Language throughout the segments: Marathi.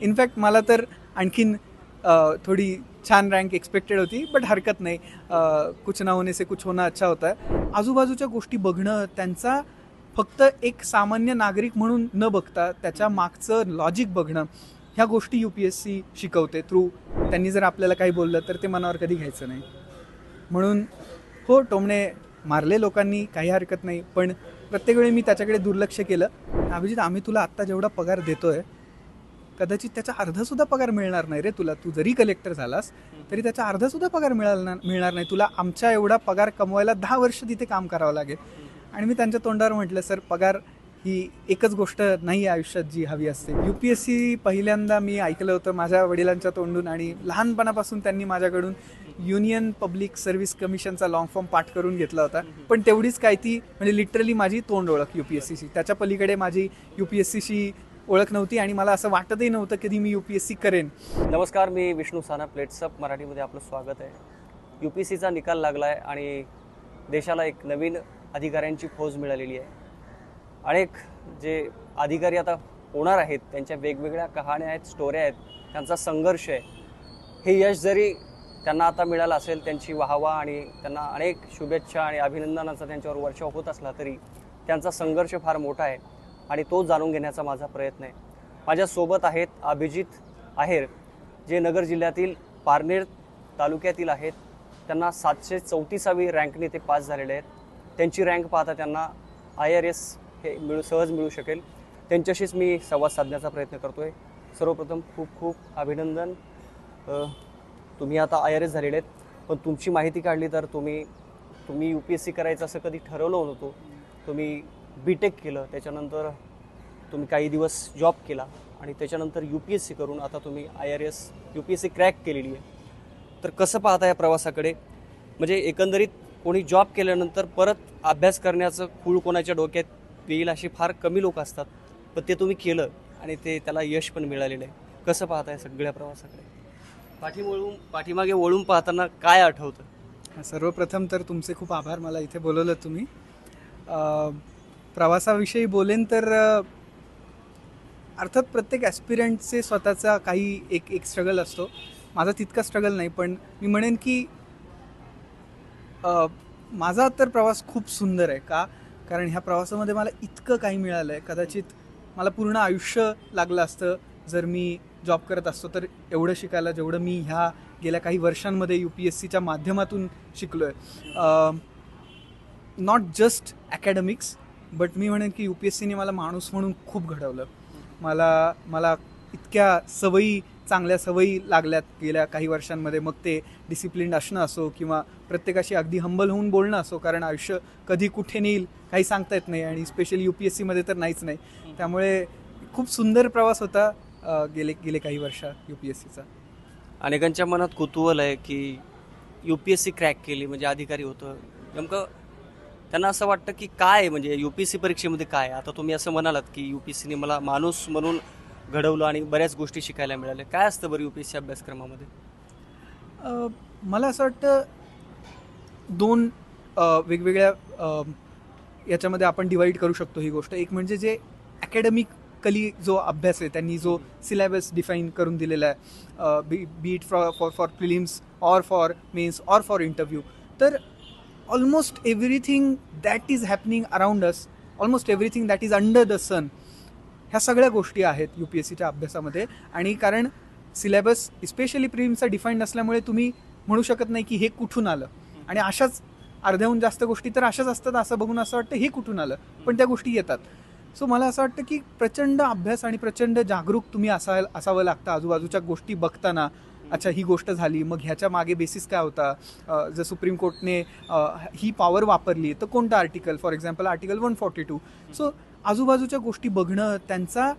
इनफॅक्ट मला तर आणखीन थोडी छान रँक एक्सपेक्टेड होती, बट हरकत नाही. कुछ ना होने से कुछ होना अच्छा होता है. आजूबाजूच्या गोष्टी बघणं, त्यांचा फक्त एक सामान्य नागरिक म्हणून न बघता त्याच्या मागचं लॉजिक बघणं, ह्या गोष्टी UPSC शिकवते थ्रू. त्यांनी जर आपल्याला काही बोललं तर ते मनावर कधी घ्यायचं नाही. म्हणून हो, टोमणे मारले लोकांनी, काही हरकत नाही, पण प्रत्येक वेळी मी त्याच्याकडे दुर्लक्ष केलं. अभिजित, आम्ही तुला आत्ता जेवढा पगार देतोय कदाचित त्याचा अर्धासुद्धा पगार मिळणार नाही रे तुला. तू जरी कलेक्टर झालास तरी त्याचा अर्धासुद्धा पगार मिळणार नाही तुला. आमच्या एवढा पगार कमवायला 10 वर्ष तिथे काम करावं लागेल. आणि मी त्यांच्या तोंडावर म्हटलं, सर पगार ही एकच गोष्ट नाही आयुष्यात जी हवी असते. UPSC पहिल्यांदा मी ऐकलं होतं माझ्या वडिलांच्या तोंडून, आणि लहानपणापासून त्यांनी माझ्याकडून युनियन पब्लिक सर्व्हिस कमिशनचा लॉंग फॉर्म पाठ करून घेतला होता. पण तेवढीच काय ती, म्हणजे लिटरली माझी तोंड ओळख UPSCची. त्याच्या पलीकडे माझी UPSCची ओळख नव्हती आणि मला असं वाटतही नव्हतं कधी मी UPSC करेन. नमस्कार, मी विष्णू साना. प्लेट्सअप मराठीमध्ये आपलं स्वागत आहे. UPSCचा निकाल लागला आहे आणि देशाला एक नवीन अधिकाऱ्यांची फौज मिळालेली आहे. अनेक जे अधिकारी आता होणार आहेत त्यांच्या वेगवेगळ्या कहाण्या आहेत, स्टोऱ्या आहेत, त्यांचा संघर्ष आहे. हे यश जरी त्यांना आता मिळालं असेल, त्यांची वाहवा आणि त्यांना अनेक शुभेच्छा आणि अभिनंदनाचा त्यांच्यावर वर्षाव होत असला तरी त्यांचा संघर्ष फार मोठा आहे आणि तो जाणून घेण्याचा माझा प्रयत्न आहे. माझ्यासोबत आहेत अभिजित आहेर, जे नगर जिल्ह्यातील पारनेर तालुक्यातील आहेत. त्यांना 734वी रँकने ते पास झालेले आहेत. त्यांची रँक पाहता त्यांना IRS हे सहज मिळू शकेल. त्यांच्याशीच मी संवाद साधण्याचा प्रयत्न करतो आहे. सर्वप्रथम खूप खूप अभिनंदन. तुम्ही आता IRS झालेले आहेत, पण तुमची माहिती काढली तर तुम्ही UPSC करायचं असं कधी ठरवलं नव्हतं. तुम्ही BTech केलं, त्याच्यानंतर तुम्ही काही दिवस जॉब केला आणि त्याच्यानंतर UPSC करून आता तुम्ही IRS UPSC क्रॅक केलेली आहे. तर कसं पाहता या प्रवासाकडे? म्हणजे एकंदरीत कोणी जॉब केल्यानंतर परत अभ्यास करण्याचं खूळ कोणाच्या डोक्यात येईल अशी फार कमी लोक असतात, पण ते तुम्ही केलं आणि त्याला यश पण मिळालेलं आहे. कसं पाहताय सगळ्या प्रवासाकडे? पाठीमागे वळून पाहताना काय आठवतं? सर्वप्रथम तर तुमचे खूप आभार, मला इथे बोलवलं तुम्ही. प्रवासाविषयी बोलेन तर अर्थात प्रत्येक ॲस्पिरंटचे स्वतःचा काही एक स्ट्रगल असतो. माझा तितका स्ट्रगल नाही, पण मी म्हणेन की माझा तर प्रवास खूप सुंदर आहे. कारण ह्या प्रवासामध्ये मला इतकं काही मिळालं आहे. कदाचित मला पूर्ण आयुष्य लागलं असतं जर मी जॉब करत असतो तर एवढं शिकायला, जेवढं मी ह्या गेल्या काही वर्षांमध्ये UPSCच्या माध्यमातून शिकलो आहे. नॉट जस्ट ॲकॅडमिक्स, बट मी म्हणेन की UPSCने मला माणूस म्हणून खूप घडवलं. मला इतक्या चांगल्या सवयी लागल्यात गेल्या काही वर्षांमध्ये. मग ते डिसिप्लिन्ड असणं असो किंवा प्रत्येकाशी अगदी हंबल होऊन बोलणं असो, कारण आयुष्य कधी कुठे नेईल काही सांगता येत नाही, आणि स्पेशली UPSCमध्ये तर नाहीच नाही. त्यामुळे खूप सुंदर प्रवास होता गेले काही वर्ष UPSCचा. अनेकांच्या मनात कुतूहल आहे की UPSC क्रॅक केली म्हणजे अधिकारी होतं. नेमकं त्यांना असं वाटतं की काय म्हणजे UPSC परीक्षेमध्ये काय? आता तुम्ही असं म्हणालात की UPSCने मला माणूस म्हणून घडवलं आणि बऱ्याच गोष्टी शिकायला मिळाल्या. काय असतं बरं UPSC अभ्यासक्रमामध्ये? मला असं वाटतं 2 वेगवेगळ्या याच्यामध्ये आपण डिवाईड करू शकतो ही गोष्ट. एक म्हणजे जे ॲकॅडमिकली जो अभ्यास आहे, त्यांनी जो सिलेबस डिफाईन करून दिलेला आहे, be it for prelims or for mains or for interview. तर almost everything that is happening around us, almost everything that is under the sun, ह्या सगळ्या गोष्टी आहेत UPSCच्या अभ्यासामध्ये. आणि कारण सिलेबस स्पेशली प्रिलिम्सचा डिफाईन नसल्यामुळे तुम्ही म्हणू शकत नाही की हे कुठून आलं, आणि अशाच अर्ध्याहून जास्त गोष्टी तर अशाच असतात असं बघून असं वाटतं हे कुठून आलं, पण त्या गोष्टी येतात. सो मला असं वाटतं की प्रचंड अभ्यास आणि प्रचंड जागरूक तुम्ही असावं लागतं आजूबाजूच्या गोष्टी बघताना. अच्छा, ही गोष्ट झाली, मग ह्याच्या मागे बेसिस काय होता, जर सुप्रीम कोर्टने ही पॉवर वापरली तर कोणतं article, for example article 142. So आजूबाजूच्या गोष्टी बघणं, त्यांचा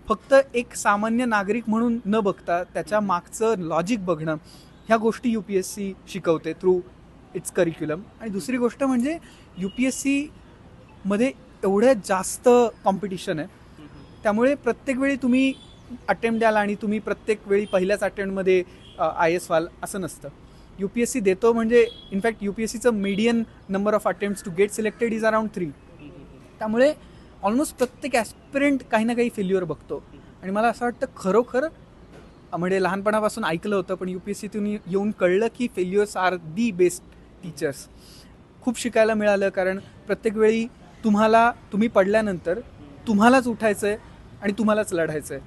फक्त एक सामान्य नागरिक म्हणून न बघता त्याच्या मागचं लॉजिक बघणं, ह्या गोष्टी UPSC शिकवते थ्रू इट्स करिक्युलम. आणि दुसरी गोष्ट म्हणजे UPSCमध्ये एवढं जास्त कॉम्पिटिशन आहे, त्यामुळे प्रत्येक वेळी तुम्ही अटेम्प्ट द्याल आणि तुम्ही प्रत्येक वेळी पहिल्याच अटेम्प्टमध्ये IAS व्हाल असं नसतं. UPSC देतो म्हणजे इनफॅक्ट UPSCचं median number of attempts to get selected is around 3. त्यामुळे ऑलमोस्ट प्रत्येक ॲस्पिरंट काही ना काही फेल्युअर बघतो. आणि मला असं वाटतं खरोखर म्हणजे लहानपणापासून ऐकलं होतं, पण UPSCतून येऊन कळलं की failures are the best teachers. खूप शिकायला मिळालं, कारण प्रत्येक वेळी तुम्ही पडल्यानंतर तुम्हालाच उठायचं आहे आणि तुम्हालाच लढायचं आहे,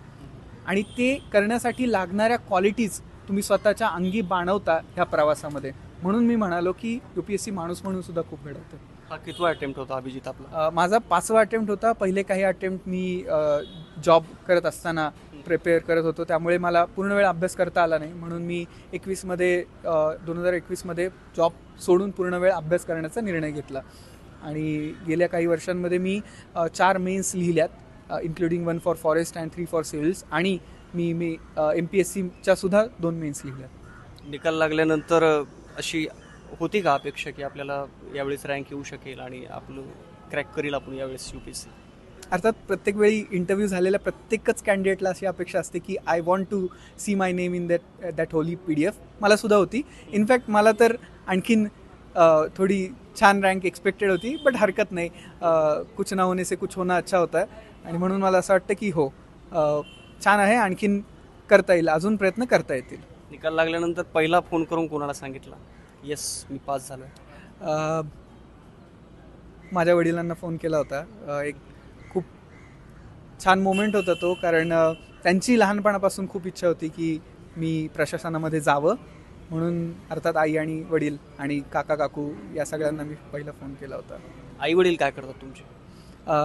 आणि ते करण्यासाठी लागणाऱ्या क्वालिटीज तुम्ही स्वतःच्या अंगी बाणवता ह्या प्रवासामध्ये. म्हणून मी म्हणालो की UPSC माणूस म्हणून सुद्धा खूप घडवतं. हा कितवा अटेम्प्ट होता अभिजित आपला? माझा 5वा अटेम्प्ट होता. पहिले काही अटेम्प्ट मी जॉब करत असताना प्रिपेअर करत होतो, त्यामुळे मला पूर्ण वेळ अभ्यास करता आला नाही. म्हणून मी 2021मध्ये जॉब सोडून पूर्ण वेळ अभ्यास करण्याचा निर्णय घेतला. आणि गेल्या काही वर्षांमध्ये मी 4 मेन्स लिहिल्यात, including 1 for forest and 3 for civils, आणि मी MPSCच्या सुद्धा 2 मेन्स लिहिल्यात. निकाल लागल्यानंतर अशी होती का अपेक्षा की आपल्याला यावेळेस रँक येऊ शकेल आणि आपलं क्रॅक करील आपण यावेळेस UPSC? अर्थात प्रत्येक वेळी इंटरव्ह्यू झालेल्या प्रत्येकच कॅन्डिडेटला अशी अपेक्षा असते की I want to see my name in that holy PDF. मला सुद्धा होती. इनफॅक्ट मला तर आणखीन थोडी छान रँक एक्सपेक्टेड होती, बट हरकत नाही, कुछ ना होने से कुछ होना अच्छा होता है. आणि म्हणून मला असं वाटतं की हो, छान आहे, आणखीन करता येईल, अजून प्रयत्न करता येतील. निकाल लागल्यानंतर पहिला फोन करून कोणाला सांगितला येस मी पास झालो? माझ्या वडिलांना फोन केला होता. एक खूप छान मोमेंट होता तो, कारण त्यांची लहानपणापासून खूप इच्छा होती की मी प्रशासनामध्ये जावं. म्हणून अर्थात आई आणि वडील आणि काका काकू या सगळ्यांना मी पहिला फोन केला होता. आई वडील काय करतात तुमचे?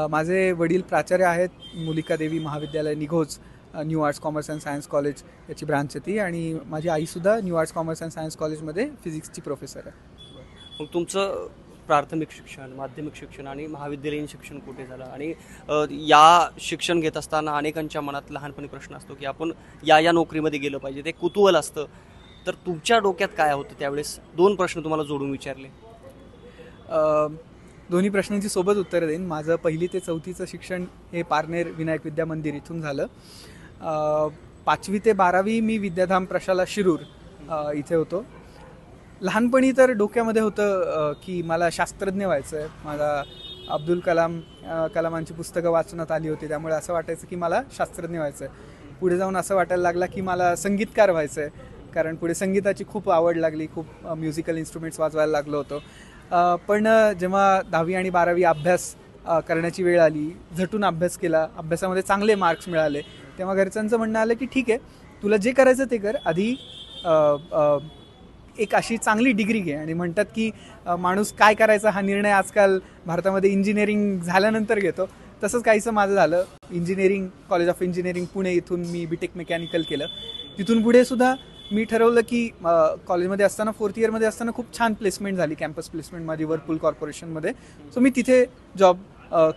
माझे वडील प्राचार्य आहेत, मुलिका देवी महाविद्यालय Nighoj, new arts commerce and science college याची ब्रांच आहे ती. आणि माझी आईसुद्धा new arts commerce and science कॉलेजमध्ये फिजिक्सची प्रोफेसर आहे. मग तुमचं प्राथमिक शिक्षण, माध्यमिक शिक्षण आणि महाविद्यालयीन शिक्षण कुठे झालं? आणि या शिक्षण घेत असताना अनेकांच्या मनात लहानपणी प्रश्न असतो की आपण या नोकरीमध्ये गेलं पाहिजे, ते कुतूहल असतं. तर तुमच्या डोक्यात काय होतं त्यावेळेस? 2 प्रश्न तुम्हाला जोडून विचारले. दोन्ही प्रश्नांची सोबत उत्तरं देईन. माझं 1ली ते 4थीचं शिक्षण हे पारनेर विनायक विद्या मंदिर इथून झालं. 5वी ते 12वी मी विद्याधाम प्रशाला शिरूर इथे होतो. लहानपणी तर डोक्यामध्ये होतं की मला शास्त्रज्ञ व्हायचं आहे. मला अब्दुल कलामांची पुस्तकं वाचण्यात आली होती, त्यामुळे असं वाटायचं की मला शास्त्रज्ञ व्हायचं आहे. पुढे जाऊन असं वाटायला लागला की मला संगीतकार व्हायचं आहे, कारण पुढे संगीताची खूप आवड लागली, खूप म्युझिकल इन्स्ट्रुमेंट्स वाजवायला लागलो होतो. पण जेव्हा 10वी आणि 12वी अभ्यास करण्याची वेळ आली, झटून अभ्यास केला, अभ्यासामध्ये चांगले मार्क्स मिळाले, तेव्हा घरच्यांचं म्हणणं आलं की ठीक आहे, तुला जे करायचं ते कर, आधी एक अशी चांगली डिग्री घे. आणि म्हणतात की माणूस काय करायचा हा निर्णय आजकाल भारतामध्ये इंजिनिअरिंग झाल्यानंतर घेतो. तसंच काहीसं माझं झालं. कॉलेज ऑफ इंजिनिअरिंग पुणे इथून मी BTech मेकॅनिकल केलं. तिथून पुढे सुद्धा मी ठरवलं की कॉलेजमध्ये असताना 4th इयरमध्ये असताना खूप छान प्लेसमेंट झाली, कॅम्पस प्लेसमेंट माझी वर्लपूल कॉर्पोरेशनमध्ये. सो मी तिथे जॉब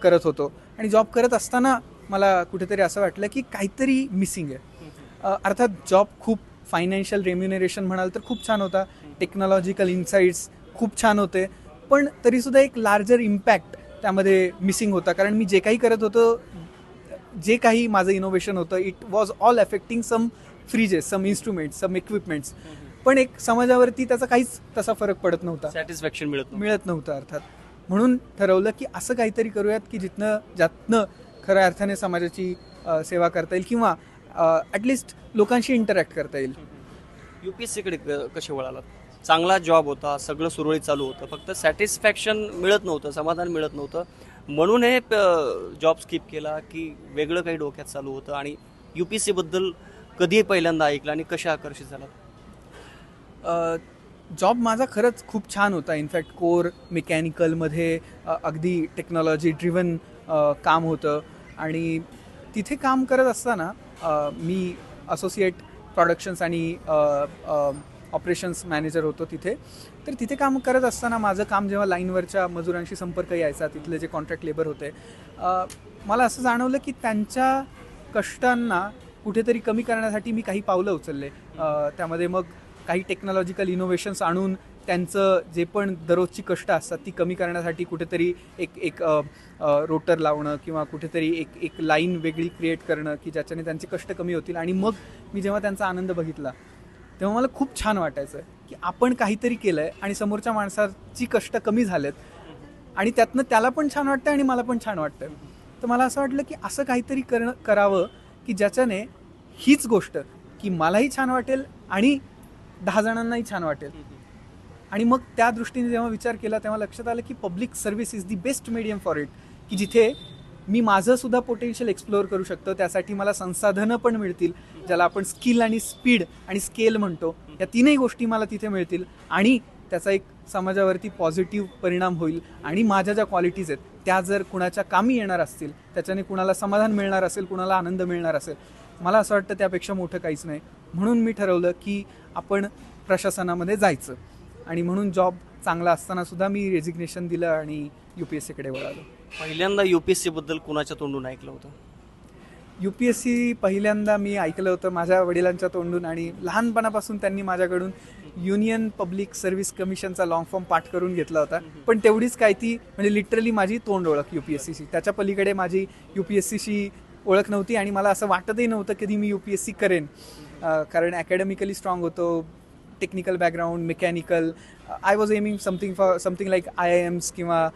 करत होतो. आणि जॉब करत असताना मला कुठेतरी असं वाटलं की काहीतरी मिसिंग आहे. अर्थात जॉब खूप फायनान्शियल रेम्युनरेशन म्हणाल तर खूप छान होता, टेक्नॉलॉजिकल इन्साईट्स खूप छान होते, पण तरीसुद्धा एक लार्जर इम्पॅक्ट त्यामध्ये मिसिंग होता. कारण मी जे काही करत होतो, जे काही माझं इनोव्हेशन होतं, it was all affecting some fridges, some instruments, some equipments. पण एक समाजावरती त्याचा काहीच तसा फरक पडत नव्हता, सॅटिस्फॅक्शन मिळत नव्हतं अर्थात. म्हणून ठरवलं की असं काहीतरी करूयात की ज्यातनं खऱ्या अर्थाने समाजाची सेवा करता येईल, किंवा ॲटलिस्ट लोकांशी इंटरॅक्ट करता येईल. UPSCकडे कसे वळालात? चांगला जॉब होता, सगळं सुरळीत चालू होतं, फक्त सॅटिस्फॅक्शन मिळत नव्हतं, समाधान मिळत नव्हतं, म्हणून हे जॉब स्किप केला की वेगळं काही डोक्यात चालू होतं? आणि UPSCबद्दल कधी पहिल्यांदा ऐकलं आणि कशा आकर्षित झाला? जॉब माझा खरंच खूप छान होता. इनफॅक्ट कोर मेकॅनिकलमध्ये अगदी टेक्नॉलॉजी ड्रिव्हन काम होतं. आणि तिथे काम करत असताना मी असोसिएट प्रोडक्शन्स आणि ऑपरेशन्स मॅनेजर होतो तिथे. तर तिथे काम करत असताना माझं काम जेव्हा लाईनवरच्या मजुरांशी संपर्क यायचा, तिथले जे कॉन्ट्रॅक्ट लेबर होते, मला असं जाणवलं की त्यांच्या कष्टांना कुठेतरी कमी करण्यासाठी मी काही पावलं उचलले. त्यामध्ये मग काही टेक्नॉलॉजिकल इनोव्हेशन्स आणून त्यांचं जे पण दररोजची कष्ट असतात ती कमी करण्यासाठी कुठेतरी एक रोटर लावणं, किंवा कुठेतरी एक लाईन वेगळी क्रिएट करणं की ज्याच्याने त्यांचे कष्ट कमी होतील. आणि मग मी जेव्हा त्यांचा आनंद बघितला तेव्हा मला खूप छान वाटायचं की आपण काहीतरी केलं आहे आणि समोरच्या माणसाची कष्ट कमी झालेत, आणि त्यातनं त्याला पण छान वाटतं आणि मला पण छान वाटतं. तर मला असं वाटलं की असं काहीतरी करावं की ज्याच्याने हीच गोष्ट की मलाही छान वाटेल आणि 10 जणांनाही छान वाटेल. आणि मग त्या दृष्टीने जेव्हा विचार केला तेव्हा लक्षात आलं की public service is the best medium for it, की जिथे मी माझं सुद्धा पोटेन्शियल एक्सप्लोअर करू शकतो. त्यासाठी मला संसाधनं पण मिळतील, ज्याला आपण स्किल आणि स्पीड आणि स्केल म्हणतो, या तीनही गोष्टी मला तिथे मिळतील आणि त्याचा एक समाजावरती पॉझिटिव्ह परिणाम होईल. आणि माझ्या ज्या क्वालिटीज आहेत त्या जर कुणाच्या कामी येणार असतील, त्याच्याने कुणाला समाधान मिळणार असेल, कुणाला आनंद मिळणार असेल, मला असं वाटतं त्यापेक्षा मोठं काहीच नाही. म्हणून मी ठरवलं की आपण प्रशासनामध्ये जायचं आणि म्हणून जॉब चांगला असताना सुद्धा मी रेजिग्नेशन दिलं आणि UPSCकडे वळालो. पहिल्यांदा UPSC बद्दल कुणाच्या तोंडून ऐकलं होतं? UPSC पहिल्यांदा मी ऐकलं होतं माझ्या वडिलांच्या तोंडून आणि लहानपणापासून त्यांनी माझ्याकडून युनियन पब्लिक सर्व्हिस कमिशनचा लॉंग फॉर्म पाठ करून घेतला होता. पण तेवढीच काय ती म्हणजे लिटरली माझी तोंड ओळख UPSCची. त्याच्या पलीकडे माझी UPSCशी ओळख नव्हती आणि मला असं वाटतही नव्हतं कधी मी UPSC करेन, कारण अकॅडमिकली स्ट्रॉंग होतो, technical background, mechanical. I was aiming something like IIMs किंवा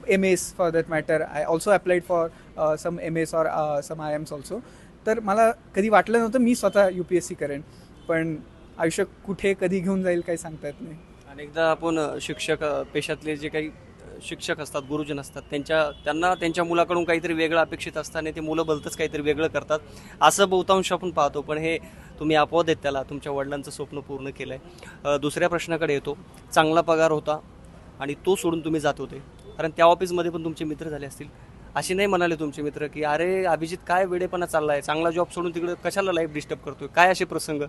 MS for that matter. I also applied for some MS और सम IIMs ऑल्सो. तर मला कधी वाटलं नव्हतं मी स्वतः UPSC करेन, पण आयुष्य कुठे कधी घेऊन जाईल काही सांगता येत नाही. अनेकदा आपण शिक्षक पेशातले जे काही शिक्षक असतात, गुरुजन असतात, त्यांना त्यांच्या मुलाकडून काहीतरी वेगळं अपेक्षित असताना ते मुलं भलतंच काहीतरी वेगळं करतात, असं बहुतांश आपण पाहतो. पण हे तुम्ही अपवाद आहेत, त्याला तुमच्या वडिलांचं स्वप्न पूर्ण केलं आहे. दुसऱ्या प्रश्नाकडे येतो. चांगला पगार होता आणि तो सोडून तुम्ही जात होते, कारण त्या ऑफिसमध्ये पण तुमचे मित्र झाले असतील. असे नाही म्हणाले तुमचे मित्र की अरे अभिजित काय वेडेपणा चालला आहे, चांगला जॉब सोडून तिकडे कशाला लाईफ डिस्टर्ब करतोय? काय असे प्रसंग?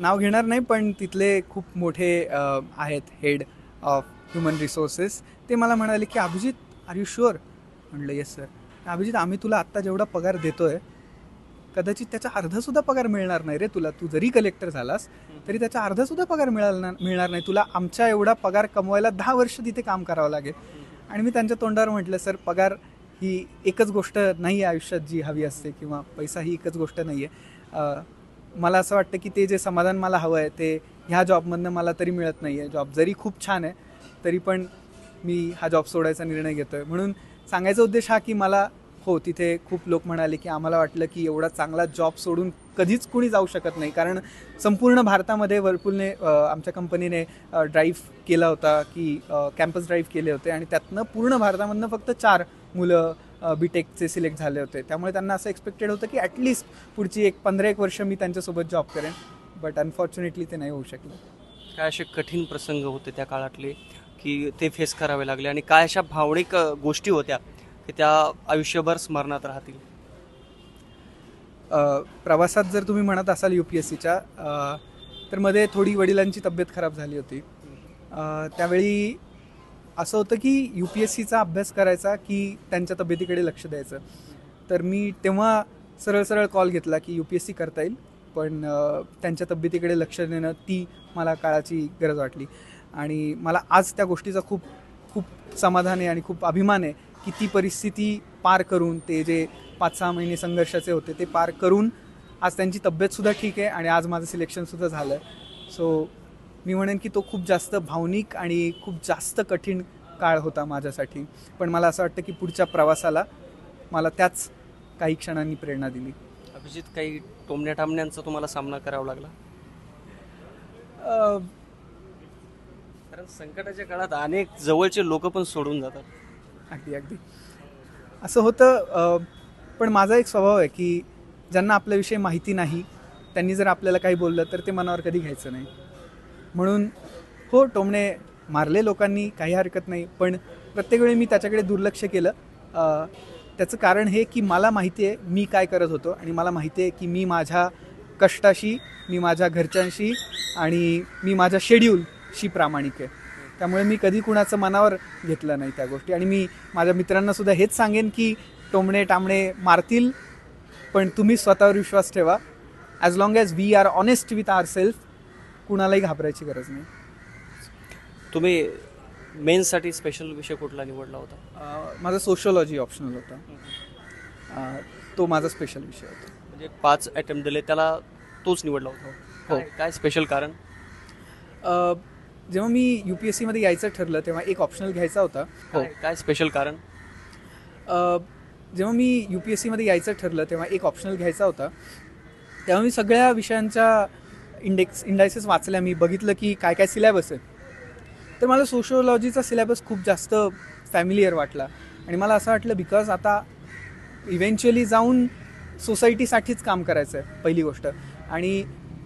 नाव घेणार नाही, पण तिथले खूप मोठे आहेत हेड ऑफ ह्युमन रिसोर्सेस. ते मला म्हणाले की अभिजित आर यू शुअर? म्हणलं येस सर. अभिजित आम्ही तुला आत्ता जेवढा पगार देतोय कदाचित त्याचा अर्धासुद्धा पगार मिळणार नाही रे तुला. तू जरी कलेक्टर झालास तरी त्याचा अर्धासुद्धा पगार मिळणार नाही तुला. आमच्या एवढा पगार कमवायला 10 वर्ष तिथे काम करावं लागेल. आणि मी त्यांच्या तोंडावर म्हटलं सर पगार ही एकच गोष्ट नाही आहे आयुष्यात जी हवी असते, किंवा पैसा ही एकच गोष्ट नाही आहे. मला असं वाटतं की ते जे समाधान मला हवं आहे ते ह्या जॉबमधनं मला तरी मिळत नाही आहे. जॉब जरी खूप छान आहे तरी पण मी हा जॉब सोडायचा निर्णय घेतो आहे. म्हणून सांगायचा उद्देश हा की मला हो तिथे खूप लोक म्हणाले की आम्हाला वाटलं की एवढा चांगला जॉब सोडून कधीच कुणी जाऊ शकत नाही, कारण संपूर्ण भारतामध्ये वर्लपूलने आमच्या कंपनीने ड्राईव्ह केला होता की कॅम्पस ड्राईव्ह केले होते आणि त्यातनं पूर्ण भारतामधनं फक्त 4 मुलं BTechचे सिलेक्ट झाले होते. त्यामुळे त्यांना असं एक्सपेक्टेड होतं की ॲटलिस्ट पुढची 15-1 वर्ष मी त्यांच्यासोबत जॉब करेन, बट अनफॉर्च्युनेटली ते नाही होऊ शकलं. काय असे कठीण प्रसंग होते त्या काळातले की ते फेस करावे लागले, आणि काय अशा भावनिक गोष्टी होत्या की त्या आयुष्यभर स्मरणात राहतील? प्रवासात जर तुम्ही म्हणत असाल UPSCच्या, तर मध्ये थोडी वडिलांची तब्येत खराब झाली होती. त्यावेळी असं होतं की UPSCचा अभ्यास करायचा की त्यांच्या तब्येतीकडे लक्ष द्यायचं. तर मी तेव्हा सरळ कॉल घेतला की UPSC करता येईल, पण त्यांच्या तब्येतीकडे लक्ष देणं ती मला काळाची गरज वाटली. आणि मला आज त्या गोष्टीचा खूप समाधान आहे आणि खूप अभिमान आहे की ती परिस्थिती पार करून, ते जे 5-6 महिने संघर्षाचे होते ते पार करून आज त्यांची तब्येतसुद्धा ठीक आहे आणि आज माझं सिलेक्शनसुद्धा झालं. सो मी म्हणेन की तो खूप जास्त भावनिक आणि खूप जास्त कठीण काळ होता माझ्यासाठी, पण मला असं वाटतं की पुढच्या प्रवासाला मला त्याच काही क्षणांनी प्रेरणा दिली. अभिजित, काही टोमण्या टामण्यांचा तुम्हाला सामना करावा लागला? कारण संकटाच्या काळात अनेक जवळचे लोक पण सोडून जातात. अगदी असं होतं. पण माझा एक स्वभाव आहे की ज्यांना आपल्याविषयी माहिती नाही त्यांनी जर आपल्याला काही बोललं तर ते मनावर कधी घ्यायचं नाही. म्हणून हो, टोमणे मारले लोकांनी, काही हरकत नाही, पण प्रत्येक वेळी मी त्याच्याकडे दुर्लक्ष केलं. त्याचं कारण हे की मला माहिती आहे मी काय करत होतो आणि मला माहिती आहे की मी माझ्या कष्टाशी, मी माझ्या घरच्यांशी आणि मी माझ्या शेड्यूलशी प्रामाणिक आहे. त्यामुळे मी कधी कुणाचं मनावर घेतलं नाही त्या गोष्टी. आणि मी माझ्या मित्रांनासुद्धा हेच सांगेन की टोमणे टामणे मारतील, पण तुम्ही स्वतःवर विश्वास ठेवा. As long as we are honest with our self, कुणालाही घाबरायची गरज नाही. तुम्ही मेन्ससाठी स्पेशल विषय कुठला निवडला होता? माझा सोशिओलॉजी ऑप्शनल होता. तो माझा स्पेशल विषय होता. म्हणजे 5 अटेम्प्ट दिले त्याला तोच निवडला होता? हो. काय स्पेशल कारण? जेव्हा मी UPSCमध्ये यायचं ठरलं तेव्हा एक ऑप्शनल घ्यायचा होता. हो. काय स्पेशल कारण? जेव्हा मी UPSCमध्ये यायचं ठरलं तेव्हा एक ऑप्शनल घ्यायचा होता. तेव्हा मी सगळ्या विषयांच्या इंडायसेस वाचल्या, मी बघितलं की काय काय सिलॅबस आहे. तर मला सोशिओलॉजीचा सिलॅबस खूप जास्त फॅमिलियर वाटला आणि मला असं वाटलं बिकॉज आता इव्हेंच्युअली जाऊन सोसायटीसाठीच काम करायचं आहे पहिली गोष्ट, आणि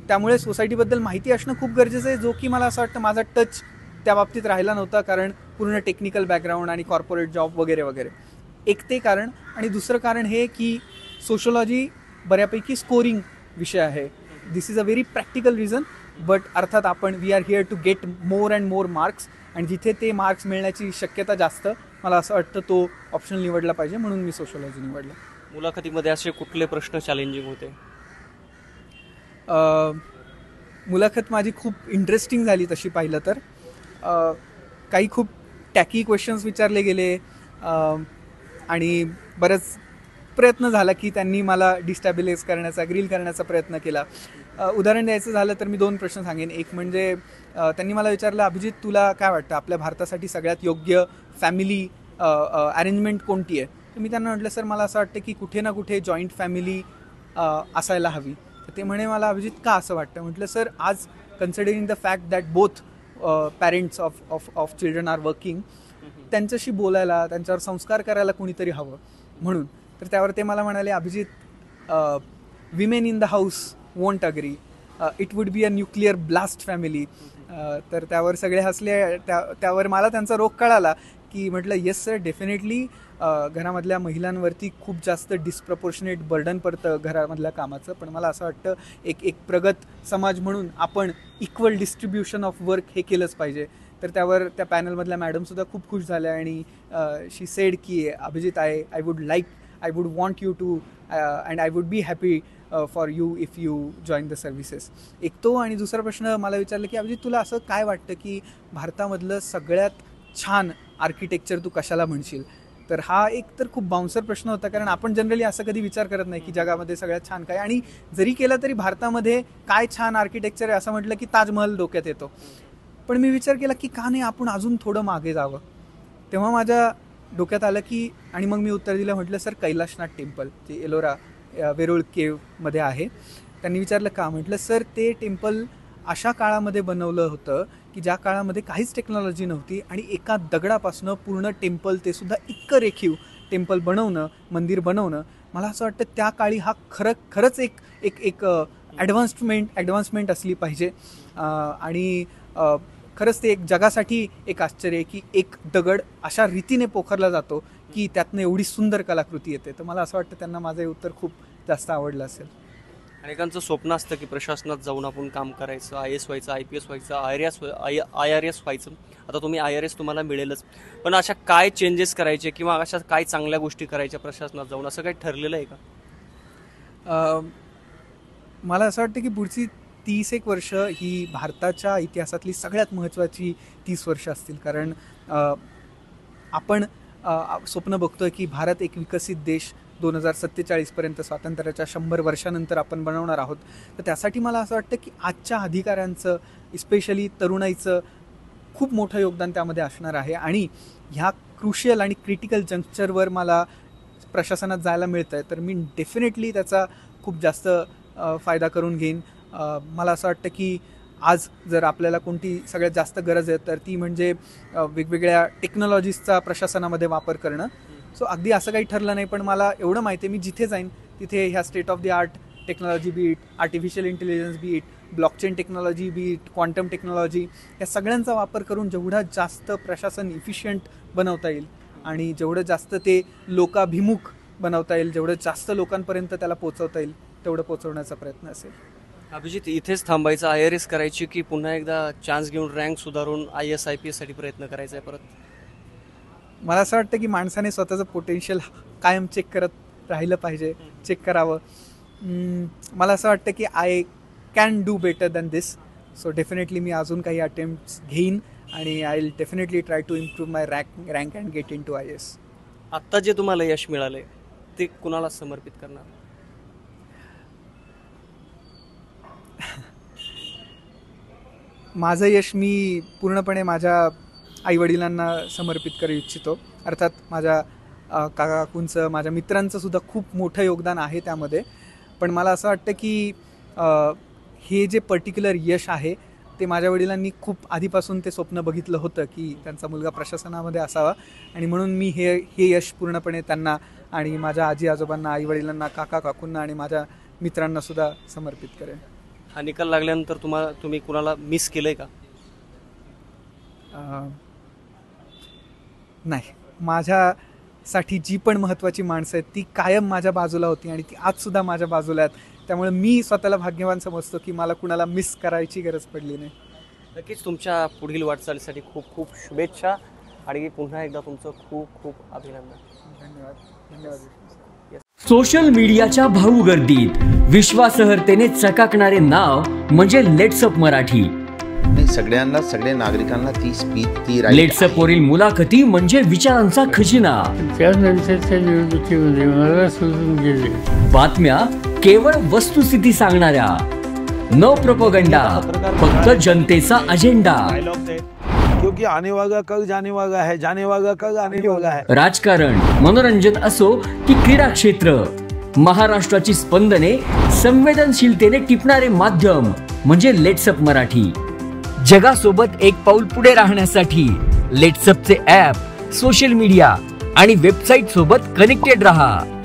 त्यामुळे सोसायटीबद्दल माहिती असणं खूप गरजेचं आहे, जो की मला असं वाटतं माझा टच त्या बाबतीत राहिला नव्हता, कारण पूर्ण टेक्निकल बॅकग्राऊंड आणि कॉर्पोरेट जॉब वगैरे वगैरे. एक ते कारण, आणि दुसरं कारण हे की सोशिओलॉजी बऱ्यापैकी स्कोरिंग विषय आहे. This is a very practical reason, but अर्थात आपण we are here to get more and more marks, आणि जिथे ते मार्क्स मिळण्याची शक्यता जास्त, मला असं वाटतं तो ऑप्शन निवडला पाहिजे, म्हणून मी सोशिओलॉजी निवडलं. मुलाखतीमध्ये असे कुठले प्रश्न चॅलेंजिंग होते? मुलाखत माझी खूप इंटरेस्टिंग झाली तशी पाहिलं तर. काही खूप टॅकी क्वेश्चन्स विचारले गेले, आणि बरंच प्रयत्न झाला की त्यांनी मला डिस्टॅबिलाइज करण्याचा, ग्रिल करण्याचा प्रयत्न केला. उदाहरण द्यायचं झालं तर मी 2 प्रश्न सांगेन. एक म्हणजे त्यांनी मला विचारलं, अभिजित तुला काय वाटतं आपल्या भारतासाठी सगळ्यात योग्य फॅमिली अरेंजमेंट कोणती आहे? तर मी त्यांना म्हटलं, सर मला असं वाटतं की कुठे ना कुठे जॉईंट फॅमिली असायला हवी. तर ते म्हणे, मला अभिजित का असं वाटतं? म्हटलं, सर आज considering the fact that both parents of children are working, त्यांच्याशी बोलायला, त्यांच्यावर संस्कार करायला कोणीतरी हवं म्हणून. तर त्यावर ते मला म्हणाले, Abhijit women in the house won't agree, it would be a nuclear blast family. तर त्यावर सगळे हसले. त्यावर मला त्यांचा रोग कळाला की म्हटलं, येस सर, डेफिनेटली घरामधल्या महिलांवरती खूप जास्त डिस्प्रपोर्शनेट बर्डन पडतं घरामधल्या कामाचं, पण मला असं वाटतं एक प्रगत समाज म्हणून आपण इक्वल डिस्ट्रीब्युशन ऑफ वर्क हे केलंच पाहिजे. तर त्यावर त्या पॅनलमधल्या मॅडमसुद्धा खूप खुश झाल्या, आणि शी सेड की Abhijit, I would want you to and I would be happy for you if you join the services. एक तो, आणि दुसरा प्रश्न मला विचारलं की अभिजित तुला असं काय वाटतं की भारतामधलं सगळ्यात छान आर्किटेक्चर तू कशाला म्हणशील? तर हा एक तर खूप बाउन्सर प्रश्न होता, कारण आपण जनरली असं कधी विचार करत नाही की जगामध्ये सगळ्यात छान काय, आणि जरी केलं तरी भारतामध्ये काय छान आर्किटेक्चर आहे असं म्हटलं की ताजमहल डोक्यात येतो. पण मी विचार केला की का नाही आपण अजून थोडं मागे जावं. तेव्हा माझ्या डोक्यात आलं की, आणि मग मी उत्तर दिलं, म्हटलं सर कैलाशनाथ टेम्पल जे एलोरा वेरूळ केव्हमध्ये आहे. त्यांनी विचारलं का? म्हटलं सर ते टेम्पल अशा काळामध्ये बनवलं होतं की ज्या काळामध्ये काहीच टेक्नॉलॉजी नव्हती, आणि एका दगडापासनं पूर्ण टेम्पल, ते सुद्धा इतकं रेखीव टेम्पल बनवणं, मंदिर बनवणं, मला असं वाटतं त्या काळी हा खरंच एक ॲडव्हान्समेंट असली पाहिजे. आणि खरंच ते एक जगासाठी एक आश्चर्य आहे की एक दगड अशा रीतीने पोखरला जातो की त्यातनं एवढी सुंदर कलाकृती येते. तर मला असं वाटतं त्यांना माझं हे उत्तर खूप जास्त आवडलं असेल. अनेकांचं स्वप्न असतं की प्रशासनात जाऊन आपण काम करायचं, IAS व्हायचं, IPS व्हायचं, IRS व्हायचं. आता तुम्ही IRS तुम्हाला मिळेलच, पण अशा काय चेंजेस करायचे किंवा अशा काय चांगल्या गोष्टी करायच्या प्रशासनात जाऊन, असं काही ठरलेलं आहे का? मला असं वाटतं की पुढची 30 वर्ष ही भारताच्या इतिहासातली सगळ्यात महत्त्वाची 30 वर्ष असतील, कारण आपण स्वप्न बघतोय की भारत एक विकसित देश 2047पर्यंत, स्वातंत्र्याच्या 100 वर्षानंतर आपण बनवणार आहोत. तर त्यासाठी मला असं वाटतं की आजच्या अधिकाऱ्यांचं, इस्पेशली तरुणाईचं खूप मोठं योगदान त्यामध्ये असणार आहे, आणि ह्या क्रुशियल आणि क्रिटिकल जंक्चरवर मला प्रशासनात जायला मिळतं आहे, तर मी डेफिनेटली त्याचा खूप जास्त फायदा करून घेईन. मला असं वाटतं की आज जर आपल्याला कोणती सगळ्यात जास्त गरज आहे तर ती म्हणजे वेगवेगळ्या टेक्नॉलॉजीजचा प्रशासनामध्ये वापर करणं. सो अगदी असं काही ठरलं नाही, पण मला एवढं माहिती आहे मी जिथे जाईन तिथे ह्या state of the art technology B it, artificial intelligence B it, blockchain technology B it, quantum technology, या सगळ्यांचा वापर करून जेवढा जास्त प्रशासन इफिशियंट बनवता येईल आणि जेवढं जास्त ते लोकाभिमुख बनवता येईल, जेवढं जास्त लोकांपर्यंत त्याला पोचवता येईल तेवढं पोचवण्याचा प्रयत्न असेल. अभिजित, इथेच थांबायचं, IRS करायची की पुन्हा एकदा चान्स घेऊन रँक सुधारून IAS IPS साठी प्रयत्न करायचा आहे परत? मला असं वाटतं की माणसाने स्वतःचं पोटेन्शियल कायम चेक करत राहिलं पाहिजे, चेक करावं. मला असं वाटतं की I can do better than this. So definitely मी अजून काही अटेम्प्ट्स घेईन, आणि I will definitely try to improve my rank and get into IAS. आत्ता जे तुम्हाला यश मिळालंय ते कुणाला समर्पित करणार? माझं यश मी पूर्णपणे माझ्या आईवडिलांना समर्पित करू इच्छितो. अर्थात माझ्या काकाकाकूंचं, माझ्या मित्रांचं सुद्धा खूप मोठं योगदान आहे त्यामध्ये. पण मला असं वाटतं की हे जे पर्टिक्युलर यश आहे ते माझ्या वडिलांनी खूप आधीपासून ते स्वप्न बघितलं होतं की त्यांचा मुलगा प्रशासनामध्ये असावा, आणि म्हणून मी हे यश पूर्णपणे त्यांना आणि माझ्या आजी आजोबांना, आई वडिलांना, काका काकूंना आणि माझ्या मित्रांना सुद्धा समर्पित करेन. हा निकाल लागल्यानंतर तुम्ही कुणाला मिस केलंय का? नाही, माझ्यासाठी जी पण महत्त्वाची माणसं आहेत ती कायम माझ्या बाजूला होती आणि ती आजसुद्धा माझ्या बाजूला आहेत. त्यामुळे मी स्वतःला भाग्यवान समजतो की मला कुणाला मिस करायची गरज पडली नाही. नक्कीच तुमच्या पुढील वाटचालीसाठी खूप खूप शुभेच्छा आणि पुन्हा एकदा तुमचं खूप खूप अभिनंदन. धन्यवाद. धन्यवाद. सोशल मीडियाच्या भाऊ गर्दीत विश्वासार्हतेने चकाकणारे नाव म्हणजे लेट्सअप मराठी. सगळ्यांना, सगळ्या नागरिकांना ती स्पीच, ती लेट्सअप वरील मुलाखती म्हणजे विचारांचा खजिना. त्यानंतरच्या निवडणुकीमध्ये मला सोडून गेले. बातम्या केवळ वस्तुस्थिती सांगणाऱ्या, न प्रोपगंडा, फक्त जनतेचा अजेंडा. क्योंकि आने वाला कल जाने वाला है, जाने वाला कल आने वाला है. राजकारण, मनोरंजन असो की क्रीडा क्षेत्र, महाराष्ट्राची स्पंदने संवेदनशीलतेने टिपणारे माध्यम म्हणजे लेट्सअप मराठी. जगासोबत एक पाऊल पुढे राहण्यासाठी लेट्सअपचे ॲप, सोशल मीडिया आणि वेबसाईट सोबत कनेक्टेड रहा.